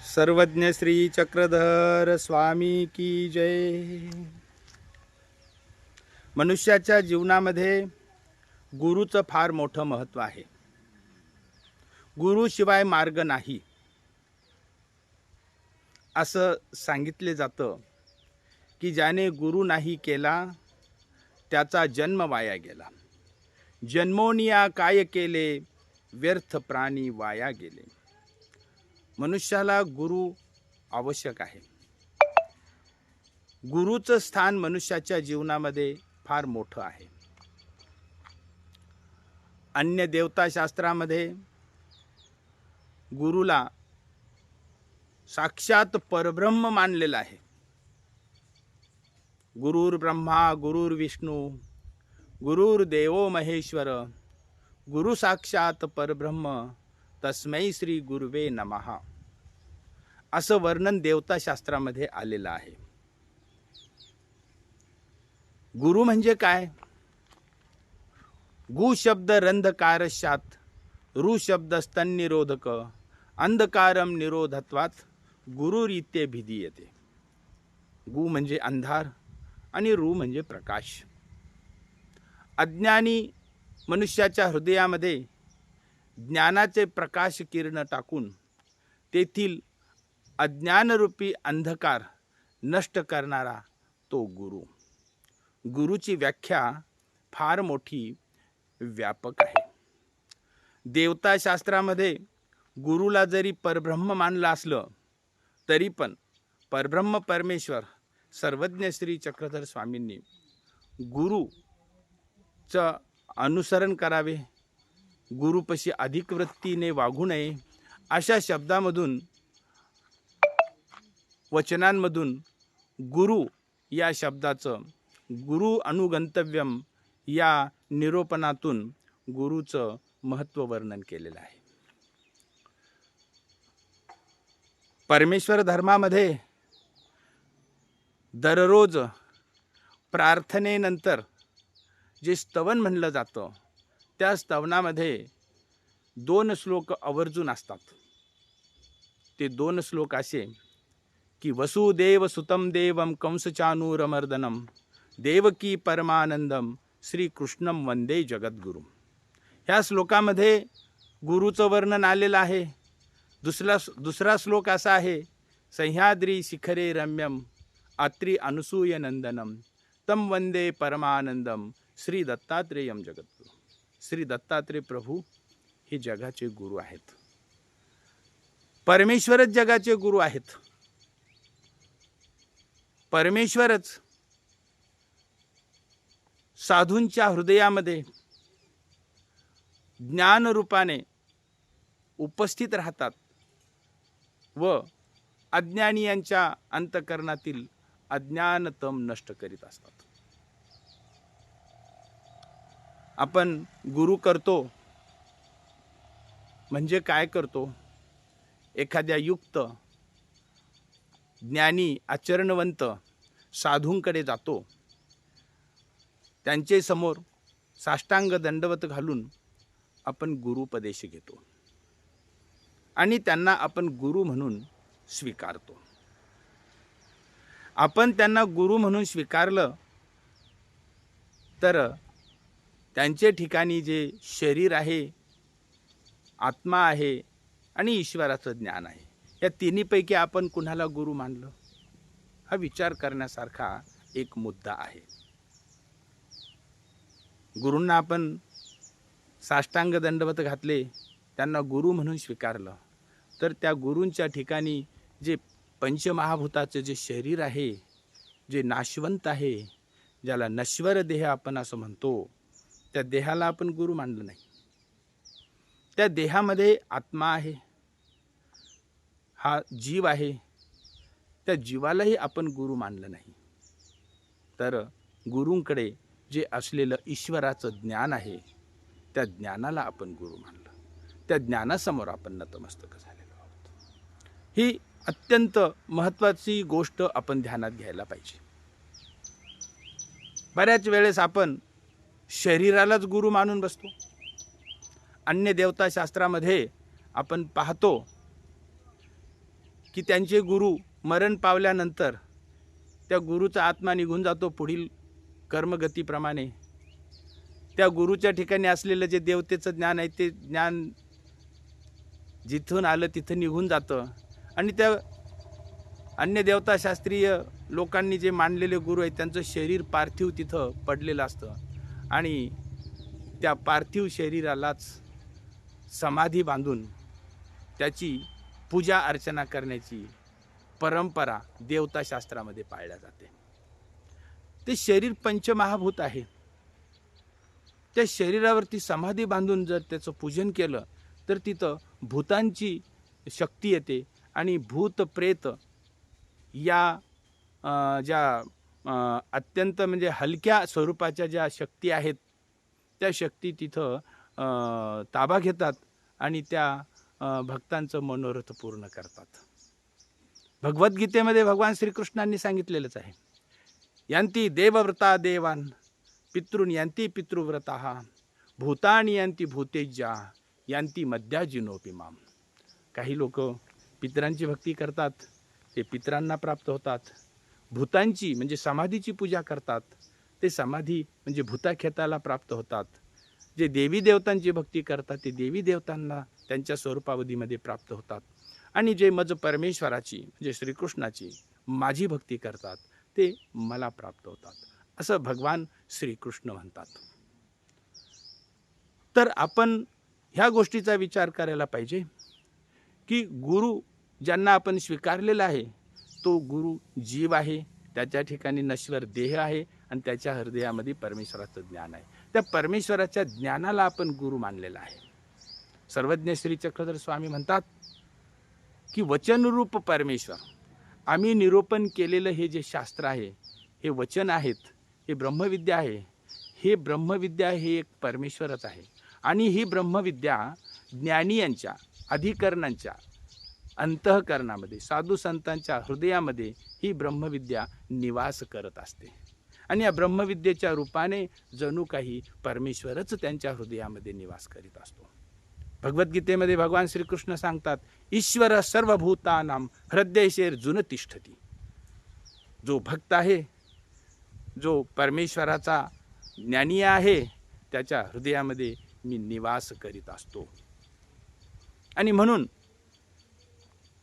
सर्वज्ञ श्री चक्रधर स्वामी की जय। मनुष्याच्या जीवनामध्ये गुरुचं फार मोठं महत्त्व आहे. गुरुशिवाय मार्ग नाही असं सांगितले जातं की ज्याने गुरु नाही केला त्याचा जन्म वाया गेला. जन्मोनिया काय केले व्यर्थ प्राणी वाया गेले. मनुष्याला गुरु आवश्यक आहे. गुरुचं स्थान मनुष्याच्या जीवनामध्ये फार मोठं आहे. अन्य देवताशास्त्रामध्ये गुरुला साक्षात परब्रह्म मानलेलं आहे. गुरुर ब्रह्मा गुरुर विष्णू गुरुर्देवो महेश्वर गुरु साक्षात परब्रह्म तस्मै श्री गुरुवे नमः असं वर्णन देवताशास्त्रामध्ये आलेलं आहे. गुरु म्हणजे काय? गु शब्द रंधकारशात रु शब्द स्तन्निरोधक अंधकारम निरोधत्वात गुरुरीत्ये भिधीयते. गु म्हणजे अंधार आणि रु म्हणजे प्रकाश. अज्ञानी मनुष्याच्या हृदयामध्ये ज्ञानाचे प्रकाश किरण टाकून तेथील अज्ञानरूपी अंधकार नष्ट करणारा तो गुरु. गुरुची व्याख्या फार मोठी व्यापक आहे. देवताशास्त्रामध्ये गुरुला जरी परब्रह्म मानलं असलं तरी पण परब्रह्म परमेश्वर सर्वज्ञ श्री चक्रधर स्वामींनी गुरुचं अनुसरण करावे, गुरुपशी अधिक वृत्तीने वागू नये अशा शब्दामधून वचनांमधून गुरु या शब्दाचं गुरु अनुगंतव्यम या निरूपणातून गुरुचं महत्त्व वर्णन केलेलं आहे. परमेश्वर धर्मामध्ये दररोज प्रार्थनेनंतर जे स्तवन म्हणलं जातं त्या स्तवनामध्ये 2 श्लोक आवर्जून असतात. ते 2 श्लोक असे की वसुदेव सुतम देवम कंसचानूरमर्दनम देवकी परमानंदम श्रीकृष्णम वंदे जगद्गुरु. ह्या श्लोकामध्ये गुरुचं वर्णन आलेलं आहे. दुसरा श्लोक असा आहे सह्याद्री शिखरे रम्यम अत्रि अनुसूय नंदनम तम वंदे परमानंदम श्री दत्तात्रेयम जगद्गुरु. श्री दत्तात्रेय प्रभू हे जगाचे गुरु आहेत. परमेश्वरच जगाचे गुरु आहेत. परमेश्वरच साधूंच्या हृदयामध्ये ज्ञानरूपाने उपस्थित राहतात व अज्ञानियांच्या अंतकरणातील अज्ञानतम नष्ट करीत असतात. आपण गुरु करतो म्हणजे काय करतो? एखाद्या युक्त ज्ञानी आचरणवंत साधूंकडे जातो, त्यांचे समोर साष्टांग दंडवत घालून आपण गुरुपदेश घेतो आणि त्यांना आपण गुरु म्हणून स्वीकारतो. आपण त्यांना गुरु म्हणून स्वीकारलं तर त्यांचे ठिकाणी जे शरीर आहे, आत्मा आहे आणि ईश्वराचं ज्ञान आहे, या तिन्हीपैकी आपण कुणाला गुरु मानलं? हा विचार करण्यासारखा एक मुद्दा आहे. गुरूंना आपण साष्टांग दंडवत घातले, त्यांना गुरु म्हणून स्वीकारलं, तर त्या गुरूंच्या ठिकाणी जे पंचमहाभूताचं जे शरीर आहे, जे नाशवंत आहे, ज्याला नश्वर देह आपण असं म्हणतो, त्या देहाला आपण गुरु मानलं नाही. त्या देहामध्ये आत्मा आहे, हा जीव आहे, त्या जीवालाही आपण गुरु मानलं नाही. तर गुरूंकडे जे असलेलं ईश्वराचं ज्ञान आहे त्या ज्ञानाला आपण गुरु मानलं, त्या ज्ञानासमोर आपण नतमस्तक झालेलो आहोत. ही अत्यंत महत्त्वाची गोष्ट आपण ध्यानात घ्यायला पाहिजे. बऱ्याच वेळेस आपण शरीरालाच गुरु मानून बसतो. अन्य देवताशास्त्रामध्ये आपण पाहतो की त्यांचे गुरु मरण पावल्यानंतर त्या गुरुचा आत्मा निघून जातो पुढील कर्मगतीप्रमाणे. त्या गुरुच्या ठिकाणी असलेलं जे देवतेचं ज्ञान आहे ते ज्ञान जिथून आलं तिथं निघून जातं आणि त्या अन्य देवताशास्त्रीय लोकांनी जे मानलेले गुरु आहेत त्यांचं शरीर पार्थिव तिथं पडलेलं असतं आणि त्या पार्थिव शरीरालाच समाधी बांधून त्याची पूजा अर्चना करण्याची परंपरा देवताशास्त्रामध्ये पाळल्या जाते. ते शरीर पंचमहाभूत आहे. त्या शरीरावरती समाधी बांधून जर त्याचं पूजन केलं तर तिथं भूतांची शक्ती येते आणि भूत प्रेत या ज्या अत्यंत म्हणजे हलक्या स्वरूपाच्या ज्या शक्ती आहेत त्या शक्ती तिथं ताबा घेतात आणि त्या भक्तांचं मनोरथ पूर्ण करतात. भगवद्गीतेमध्ये भगवान श्रीकृष्णांनी सांगितलेलंच आहे, यांती देवव्रता देवान पितृन यांती पितृव्रता भूतानि यांती भूतेज्या यांती मध्याजिनोपी माम. काही लोक पितरांची भक्ती करतात, ते पितरांना प्राप्त होतात. भूतांची म्हणजे समाधीची पूजा करतात, ते समाधी म्हणजे भूताखेताला प्राप्त होतात. जे देवी देवतांची भक्ती करतात ते देवी देवतांना त्यांच्या स्वरूपावधीमध्ये प्राप्त होतात. आणि जे मज परमेश्वराची म्हणजे श्रीकृष्णाची माझी भक्ती करतात ते मला प्राप्त होतात, असं भगवान श्रीकृष्ण म्हणतात. तर आपण ह्या गोष्टीचा विचार करायला पाहिजे की गुरु ज्यांना आपण स्वीकारलेला आहे तो गुरु जीव आहे, त्याच्या ठिकाणी नश्वर देह आहे आणि त्याच्या हृदयामध्ये परमेश्वराचं ज्ञान आहे. त्या परमेश्वराच्या ज्ञानाला आपण गुरु मानलेला आहे. सर्वज्ञ श्री चक्रधर स्वामी म्हणतात की वचनरूप परमेश्वर, आम्ही निरूपण केलेलं हे जे शास्त्र आहे हे वचन आहेत, हे ब्रह्मविद्या आहे. हे ब्रह्मविद्या हे एक परमेश्वरच आहे आणि ही ब्रह्मविद्या ज्ञानियांच्या अधिकरणांच्या अंतःकरणामध्ये साधू संतांच्या हृदयामध्ये ही ब्रह्मविद्या निवास करत असते आणि या ब्रह्मविद्येच्या रूपाने जणू काही परमेश्वरच त्यांच्या हृदयामध्ये निवास करीत असतो. भगवद्गीतेमध्ये भगवान श्रीकृष्ण सांगतात, ईश्वर सर्वभूतानां हृदयेर्जुन तिष्ठती. जो भक्त आहे, जो परमेश्वराचा ज्ञानी आहे, त्याच्या हृदयामध्ये मी निवास करीत असतो. आणि म्हणून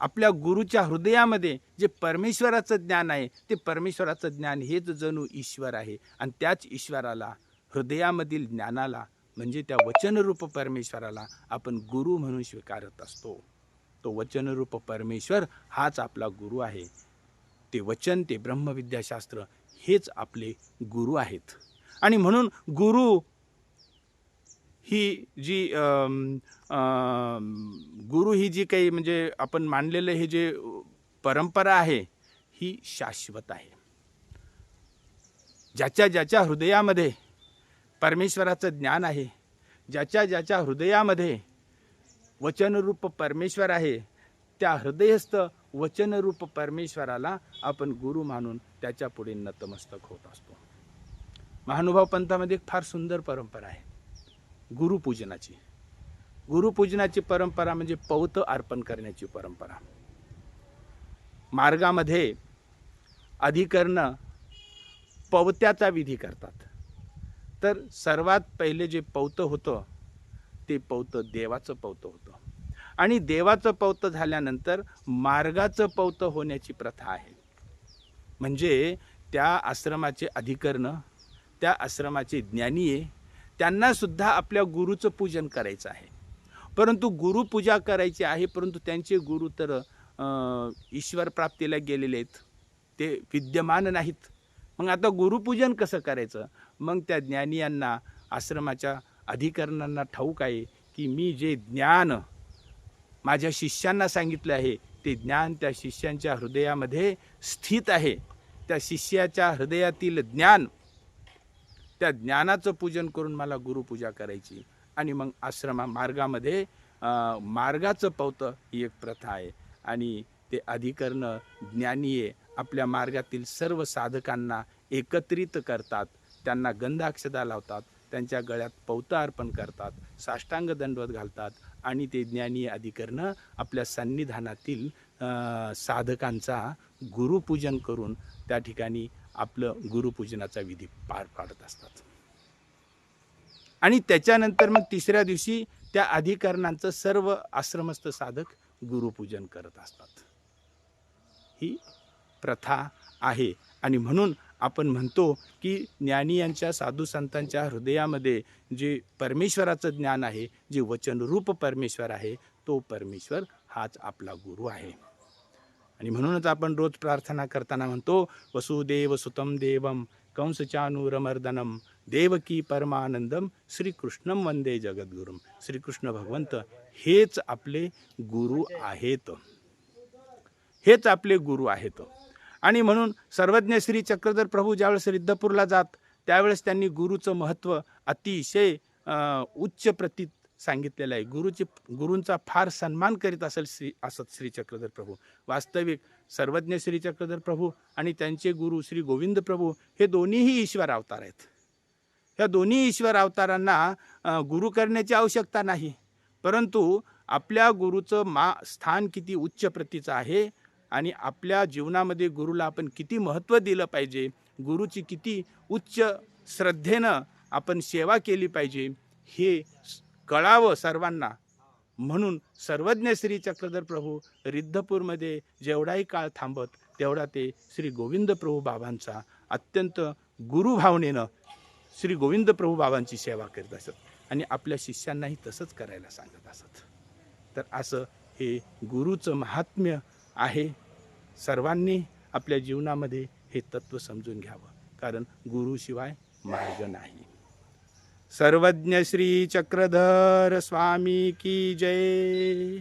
आपल्या गुरुच्या हृदयामध्ये जे परमेश्वराचं ज्ञान आहे ते परमेश्वराचं ज्ञान हेच जणू ईश्वर आहे आणि त्याच ईश्वराला हृदयामधील ज्ञानाला म्हणजे त्या वचनरूप परमेश्वराला आपण गुरु म्हणून स्वीकारत असतो. तो वचनरूप परमेश्वर हाच आपला गुरु आहे. ते वचन, ते ब्रह्मविद्याशास्त्र हेच आपले गुरु आहेत. आणि म्हणून गुरु ही जी गुरु ही जी काही म्हणजे आपण मानलेलं हे जे परंपरा आहे ही शाश्वत आहे. ज्याच्या ज्याच्या हृदयामध्ये परमेश्वराचं ज्ञान आहे, ज्याच्या ज्याच्या हृदयामध्ये वचनरूप परमेश्वर आहे, त्या हृदयस्थ वचनरूप परमेश्वराला आपण गुरु मानून त्याच्या पुढे नतमस्तक होत असतो. महानुभाव पंथामध्ये एक फार सुंदर परंपरा आहे गुरुपूजनाची. गुरुपूजनाची परंपरा म्हणजे पौत अर्पण करण्याची परंपरा. मार्गामध्ये अधिकरण पवत्याचा विधी करतात. तर सर्वात पहिले जे पौत होतं ते पौत देवाचं पौत होतं आणि देवाचं पौत झाल्यानंतर मार्गाचं पौत होण्याची प्रथा आहे. म्हणजे त्या आश्रमाचे अधिकरण, त्या आश्रमाचे ज्ञानीये त्यांना सुद्धा आपल्या गुरुचं पूजन करायचं आहे. परंतु गुरुपूजा करायची आहे, परंतु त्यांचे गुरु तर ईश्वर प्राप्तीला गेलेले आहेत, ते विद्यमान नाहीत. मग आता गुरुपूजन कसं करायचं? मग त्या ज्ञानियांना आश्रमाच्या अधिकरणांना ठाऊक आहे की मी जे ज्ञान माझ्या शिष्यांना सांगितलं आहे ते ज्ञान त्या शिष्यांच्या हृदयामध्ये स्थित आहे. त्या शिष्याच्या हृदयातील ज्ञान, त्या ज्ञानाचं पूजन करून मला गुरुपूजा करायची. आणि मग आश्रमा मार्गामध्ये मार्गाचं पौत ही एक प्रथा आहे आणि ते अधिकरण ज्ञानीये आपल्या मार्गातील सर्व साधकांना एकत्रित करतात, त्यांना गंधाक्षदा लावतात, त्यांच्या गळ्यात पौत अर्पण करतात, साष्टांग दंडवत घालतात आणि ते ज्ञानी अधिकरण आपल्या सन्निधानातील साधकांचा गुरुपूजन करून त्या ठिकाणी आपलं गुरुपूजनाचा विधी पार पाडत असतात. आणि त्याच्यानंतर मग तिसऱ्या दिवशी त्या अधिकरणांचं सर्व आश्रमस्थ साधक गुरुपूजन करत असतात. ही प्रथा आहे. आणि म्हणून आपण म्हणतो की ज्ञानी यांच्या साधू संतांच्या हृदयामध्ये जे परमेश्वराचं ज्ञान आहे, जे वचनरूप परमेश्वर आहे, तो परमेश्वर हाच आपला गुरु आहे. आणि म्हणूनच आपण रोज प्रार्थना करताना म्हणतो, वसुदेव सुतम देवम कंसचानूरमर्दनम देवकी परमानंदम श्रीकृष्णम वंदे जगद्गुरुम. श्रीकृष्ण भगवंत हेच आपले गुरु आहेत, हेच आपले गुरु आहेत. आणि म्हणून सर्वज्ञ श्री चक्रधर प्रभू ज्यावेळेस रिद्धपूरला जात त्यावेळेस त्यांनी गुरुचं महत्त्व अतिशय उच्च प्रतीत सांगितलेलं आहे. गुरूंचा फार सन्मान करीत असत श्री चक्रधर प्रभू. वास्तविक सर्वज्ञ श्री चक्रधर प्रभू आणि त्यांचे गुरु श्री गोविंद प्रभू हे दोन्हीही ईश्वर अवतार आहेत. या दोन्ही ईश्वर अवतारांना गुरु करण्याची आवश्यकता नाही, परंतु आपल्या गुरुचं स्थान किती उच्च प्रतीचं आहे आणि आपल्या जीवनामध्ये गुरुला आपण किती महत्त्व दिलं पाहिजे, गुरुची किती उच्च श्रद्धेनं आपण सेवा केली पाहिजे, हे कळावं सर्वांना. म्हणून सर्वज्ञ श्री चक्रधर प्रभू रिद्धपूरमध्ये जेवढाही काळ थांबत तेवढा ते श्री गोविंद प्रभू बाबांचा अत्यंत गुरुभावनेनं श्री गोविंद प्रभू बाबांची सेवा करत असत आणि आपल्या शिष्यांनाही तसंच करायला सांगत असत. तर असं हे गुरुचं महात्म्य आहे. सर्वांनी आपल्या जीवनामध्ये हे तत्व समजून घ्यावं, कारण गुरुशिवाय मार्ग नाही. सर्वज्ञ श्री चक्रधर स्वामी की जय.